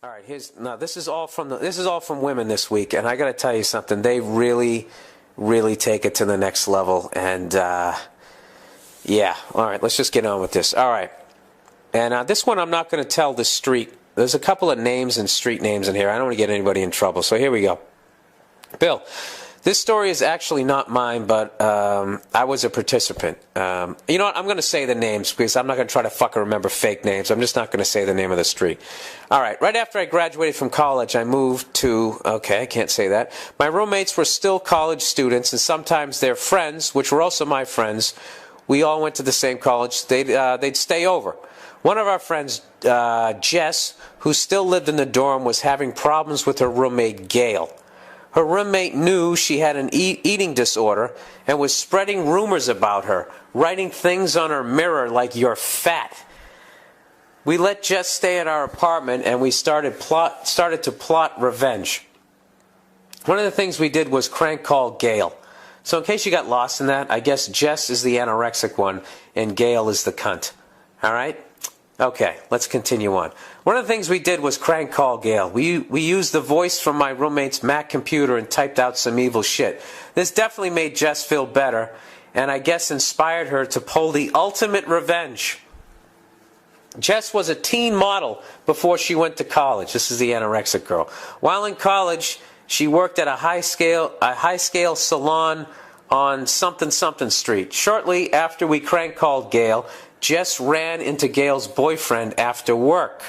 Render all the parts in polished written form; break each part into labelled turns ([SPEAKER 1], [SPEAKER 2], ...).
[SPEAKER 1] All right, this is all from women this week, and I got to tell you something. They really, really take it to the next level, and yeah. All right, let's just get on with this. All right, and this one I'm not going to tell the street. There's a couple of names and street names in here. I don't want to get anybody in trouble, so here we go. Bill, this story is actually not mine, but I was a participant. You know what? I'm going to say the names because I'm not going to try to fucking remember fake names. I'm just not going to say the name of the street. All right. Right after I graduated from college, I moved to, okay, I can't say that. My roommates were still college students, and sometimes their friends, which were also my friends, we all went to the same college. They'd stay over. One of our friends, Jess, who still lived in the dorm, was having problems with her roommate, Gail. Her roommate knew she had an eating disorder and was spreading rumors about her, writing things on her mirror like, "You're fat." We let Jess stay at our apartment, and we started to plot revenge. One of the things we did was crank call Gail. So in case you got lost in that, I guess Jess is the anorexic one, and Gail is the cunt. All right? Okay, let's continue on. One of the things we did was crank call Gail. We used the voice from my roommate's Mac computer and typed out some evil shit. This definitely made Jess feel better, and I guess inspired her to pull the ultimate revenge. Jess was a teen model before she went to college. This is the anorexic girl. While in college, she worked at a high-scale salon on something street. Shortly after we crank called Gail, Jess ran into Gail's boyfriend after work.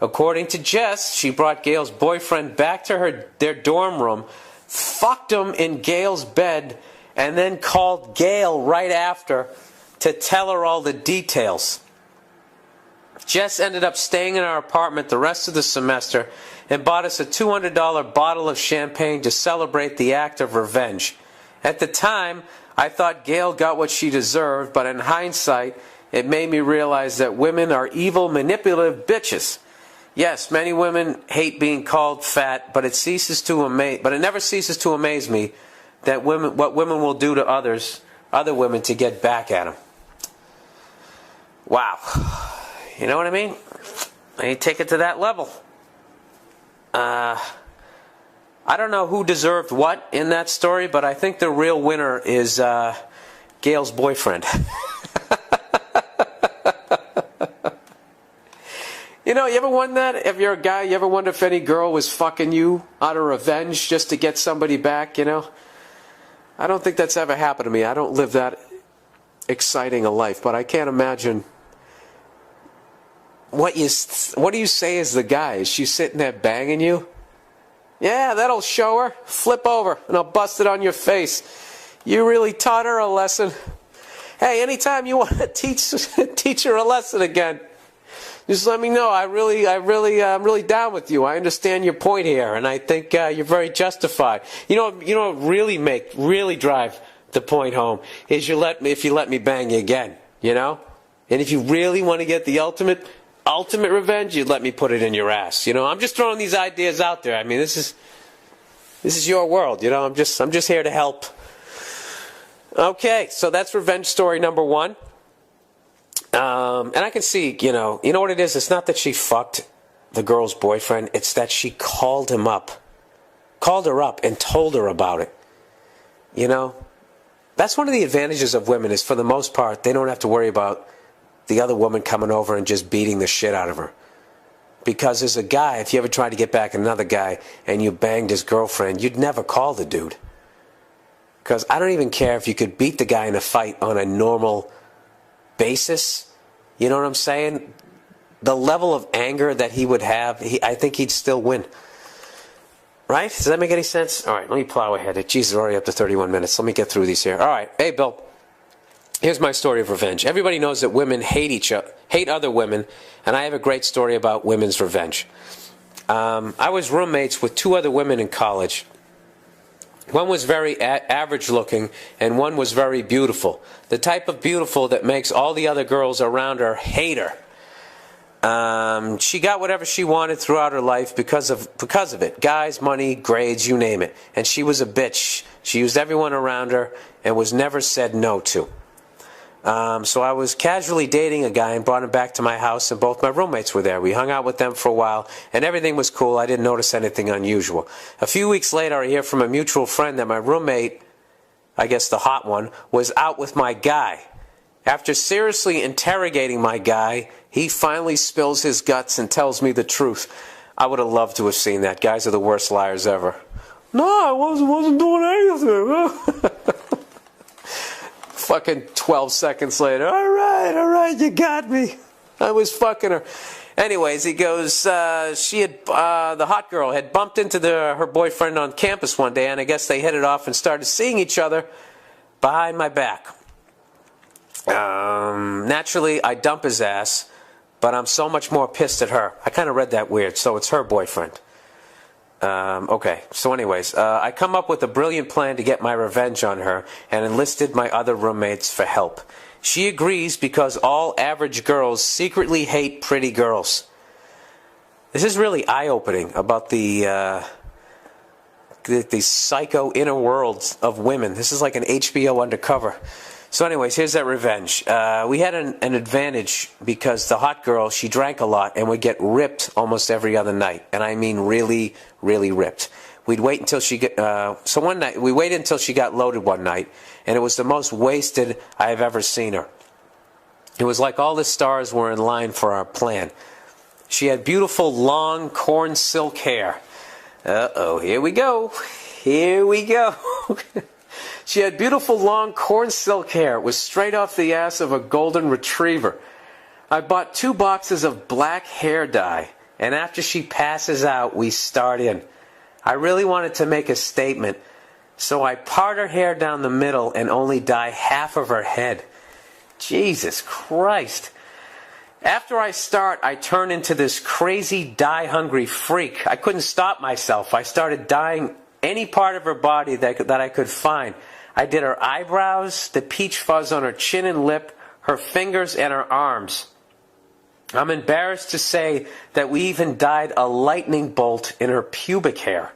[SPEAKER 1] According to Jess, she brought Gail's boyfriend back to their dorm room, fucked him in Gail's bed, and then called Gail right after to tell her all the details. Jess ended up staying in our apartment the rest of the semester and bought us a $200 bottle of champagne to celebrate the act of revenge. At the time, I thought Gail got what she deserved, but in hindsight, it made me realize that women are evil, manipulative bitches. Yes, many women hate being called fat, but it never ceases to amaze me that what women will do to other women to get back at them. Wow. You know what I mean? They take it to that level. I don't know who deserved what in that story, but I think the real winner is Gail's boyfriend. You know, you ever wonder that? If you're a guy, you ever wonder if any girl was fucking you out of revenge just to get somebody back, you know? I don't think that's ever happened to me. I don't live that exciting a life, but I can't imagine. What do you say as the guy? Is she sitting there banging you? Yeah, that'll show her. Flip over, and I'll bust it on your face. You really taught her a lesson. Hey, anytime you want to teach her a lesson again, just let me know. I'm really down with you. I understand your point here, and I think you're very justified. You know what really drive the point home is if you let me bang you again, you know? And if you really want to get the ultimate revenge, you'd let me put it in your ass. You know, I'm just throwing these ideas out there. I mean, this is your world, you know. I'm just here to help. Okay, so that's revenge story number one. And I can see, you know what it is? It's not that she fucked the girl's boyfriend. It's that she called her up and told her about it. You know, that's one of the advantages of women is for the most part, they don't have to worry about the other woman coming over and just beating the shit out of her. Because as a guy, if you ever tried to get back at another guy and you banged his girlfriend, you'd never call the dude. Because I don't even care if you could beat the guy in a fight on a normal basis. You know what I'm saying? The level of anger that he would have, I think he'd still win. Right? Does that make any sense? All right, let me plow ahead. Jesus, we're already up to 31 minutes. Let me get through these here. All right. Hey, Bill. Here's my story of revenge. Everybody knows that women hate other women, and I have a great story about women's revenge. I was roommates with two other women in college. One was very average looking, and one was very beautiful. The type of beautiful that makes all the other girls around her hate her. She got whatever she wanted throughout her life because of it. Guys, money, grades, you name it. And she was a bitch. She used everyone around her and was never said no to. So I was casually dating a guy and brought him back to my house, and both my roommates were there. We hung out with them for a while, and everything was cool. I didn't notice anything unusual. A few weeks later, I hear from a mutual friend that my roommate, I guess the hot one, was out with my guy. After seriously interrogating my guy, he finally spills his guts and tells me the truth. I would have loved to have seen that. Guys are the worst liars ever. No, I wasn't doing anything. Fucking 12 seconds later, all right, you got me. I was fucking her. Anyways, he goes, the hot girl had bumped into her boyfriend on campus one day, and I guess they hit it off and started seeing each other behind my back. Naturally, I dump his ass, but I'm so much more pissed at her. I kind of read that weird, so it's her boyfriend. Okay, so anyways, I come up with a brilliant plan to get my revenge on her and enlisted my other roommates for help. She agrees because all average girls secretly hate pretty girls. This is really eye-opening about the psycho inner worlds of women. This is like an HBO undercover. So anyways, here's that revenge. We had an advantage because the hot girl, she drank a lot and would get ripped almost every other night. And I mean really, really ripped. We'd wait until she so one night, we waited until she got loaded one night, and it was the most wasted I have ever seen her. It was like all the stars were in line for our plan. She had beautiful, long, corn silk hair. Uh-oh, here we go. Here we go. She had beautiful long corn silk hair. It was straight off the ass of a golden retriever. I bought 2 boxes of black hair dye, and after she passes out, we start in. I really wanted to make a statement, so I part her hair down the middle and only dye half of her head. Jesus Christ. After I start, I turn into this crazy dye-hungry freak. I couldn't stop myself. I started dyeing any part of her body that I could find. I did her eyebrows, the peach fuzz on her chin and lip, her fingers, and her arms. I'm embarrassed to say that we even dyed a lightning bolt in her pubic hair.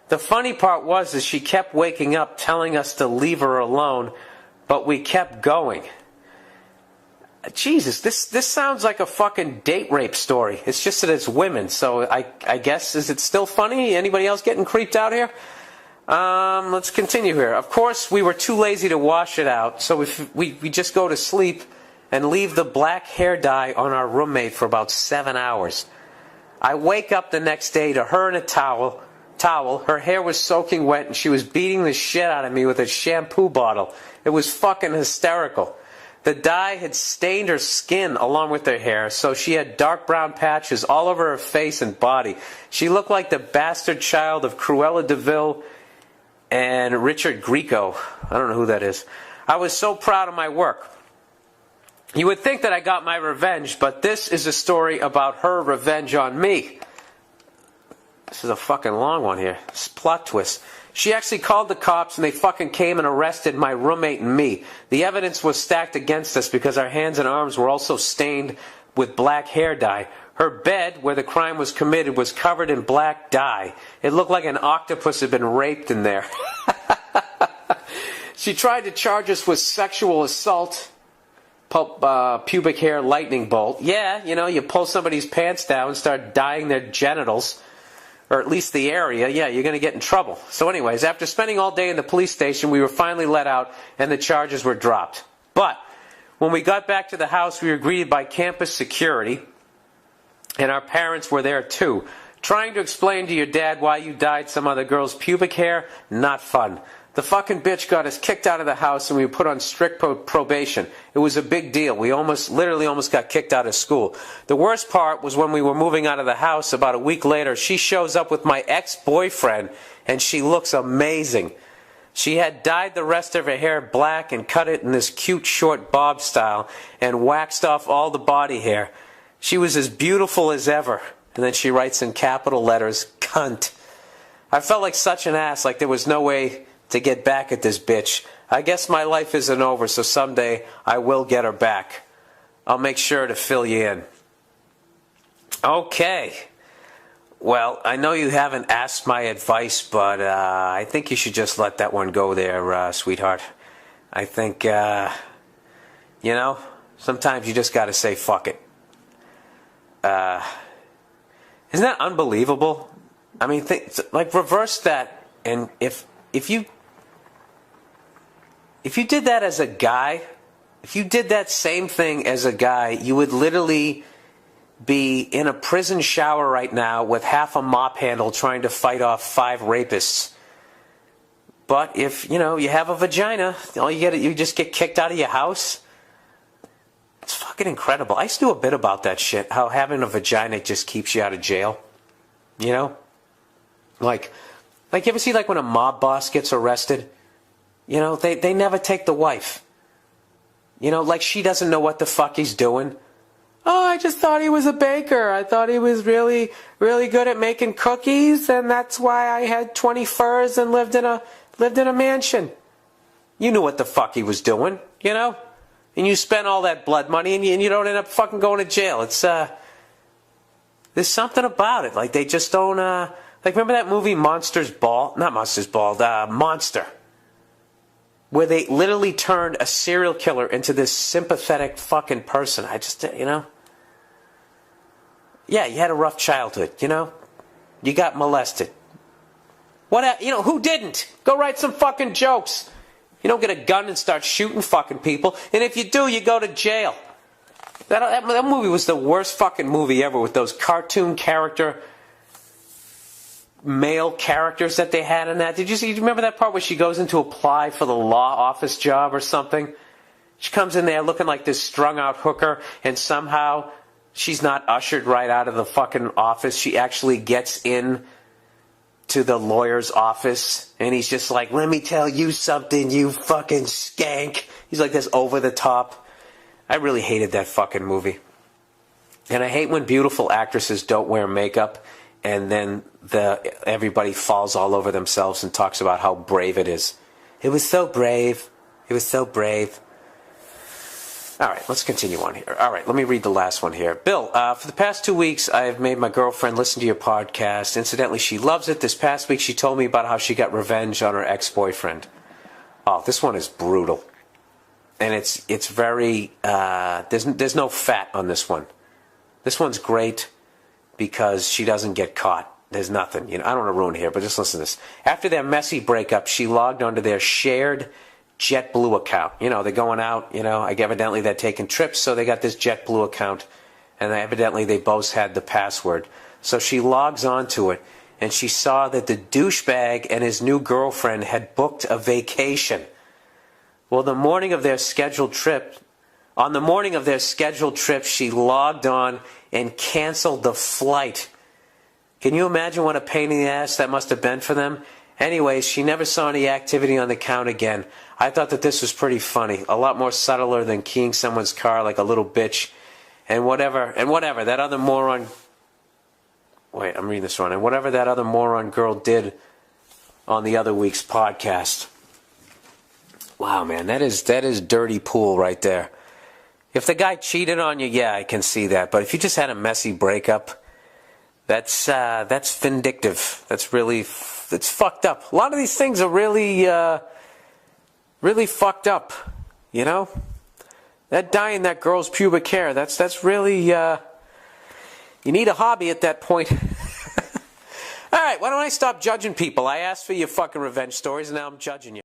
[SPEAKER 1] The funny part was that she kept waking up telling us to leave her alone, but we kept going. Jesus, this sounds like a fucking date rape story. It's just that it's women, so I guess, is it still funny? Anybody else getting creeped out here? Let's continue here. Of course, we were too lazy to wash it out, so we just go to sleep and leave the black hair dye on our roommate for about 7 hours. I wake up the next day to her in a towel. Her hair was soaking wet, and she was beating the shit out of me with a shampoo bottle. It was fucking hysterical. The dye had stained her skin along with her hair, so she had dark brown patches all over her face and body. She looked like the bastard child of Cruella de Vil and Richard Grieco. I don't know who that is. I was so proud of my work. You would think that I got my revenge, but this is a story about her revenge on me. This is a fucking long one here. This plot twist. She actually called the cops, and they fucking came and arrested my roommate and me. The evidence was stacked against us because our hands and arms were also stained with black hair dye. Her bed, where the crime was committed, was covered in black dye. It looked like an octopus had been raped in there. She tried to charge us with sexual assault, pubic hair lightning bolt. Yeah, you know, you pull somebody's pants down and start dyeing their genitals, or at least the area, yeah, you're going to get in trouble. So anyways, after spending all day in the police station, we were finally let out and the charges were dropped. But when we got back to the house, we were greeted by campus security, and our parents were there too. Trying to explain to your dad why you dyed some other girl's pubic hair, not fun. The fucking bitch got us kicked out of the house and we were put on strict probation. It was a big deal. We literally almost got kicked out of school. The worst part was when we were moving out of the house about a week later, she shows up with my ex-boyfriend and she looks amazing. She had dyed the rest of her hair black and cut it in this cute short bob style and waxed off all the body hair. She was as beautiful as ever. And then she writes in capital letters, cunt. I felt like such an ass, like there was no way to get back at this bitch. I guess my life isn't over, so someday I will get her back. I'll make sure to fill you in. Okay. Well, I know you haven't asked my advice, but I think you should just let that one go there, sweetheart. I think You know? Sometimes you just got to say fuck it. Isn't that unbelievable? I mean, like, reverse that, and if you did that as a guy, if you did that same thing as a guy, you would literally be in a prison shower right now with half a mop handle trying to fight off 5 rapists. But if, you have a vagina, you just get kicked out of your house. It's fucking incredible. I used to do a bit about that shit, how having a vagina just keeps you out of jail. You know? Like you ever see, like, when a mob boss gets arrested? They never take the wife. Like, she doesn't know what the fuck he's doing. Oh, I just thought he was a baker. I thought he was really, really good at making cookies, and that's why I had 20 furs and lived in a mansion. You knew what the fuck he was doing, And you spent all that blood money, and you don't end up fucking going to jail. It's there's something about it. Like, they just don't like, remember that movie Monster, where they literally turned a serial killer into this sympathetic fucking person. I just, Yeah, you had a rough childhood, You got molested. What, who didn't? Go write some fucking jokes. You don't get a gun and start shooting fucking people. And if you do, you go to jail. That movie was the worst fucking movie ever, with those cartoon male characters that they had in that. Did you remember that part where she goes in to apply for the law office job or something? She comes in there looking like this strung out hooker, and somehow she's not ushered right out of the fucking office. She actually gets in to the lawyer's office, and he's just like, let me tell you something, you fucking skank. He's like this over the top. I really hated that fucking movie. And I hate when beautiful actresses don't wear makeup, and then everybody falls all over themselves and talks about how brave it is. It was so brave. It was so brave. All right, let's continue on here. All right, let me read the last one here. Bill, for the past 2 weeks, I have made my girlfriend listen to your podcast. Incidentally, she loves it. This past week, she told me about how she got revenge on her ex-boyfriend. Oh, this one is brutal. And it's very, there's no fat on this one. This one's great because she doesn't get caught. There's nothing. I don't want to ruin it here, but just listen to this. After their messy breakup, she logged onto their shared JetBlue account. They're going out, evidently they're taking trips, so they got this JetBlue account, and evidently they both had the password. So she logs onto it, and she saw that the douchebag and his new girlfriend had booked a vacation. Well, on the morning of their scheduled trip, she logged on and canceled the flight. Can you imagine what a pain in the ass that must have been for them? Anyways, she never saw any activity on the account again. I thought that this was pretty funny. A lot more subtler than keying someone's car like a little bitch. And whatever that other moron... Wait, I'm reading this wrong. And whatever that other moron girl did on the other week's podcast. Wow, man, that is dirty pool right there. If the guy cheated on you, yeah, I can see that. But if you just had a messy breakup, that's vindictive. It's fucked up. A lot of these things are really fucked up. That dyeing that girl's pubic hair, that's really, you need a hobby at that point. All right, why don't I stop judging people? I asked for your fucking revenge stories, and now I'm judging you.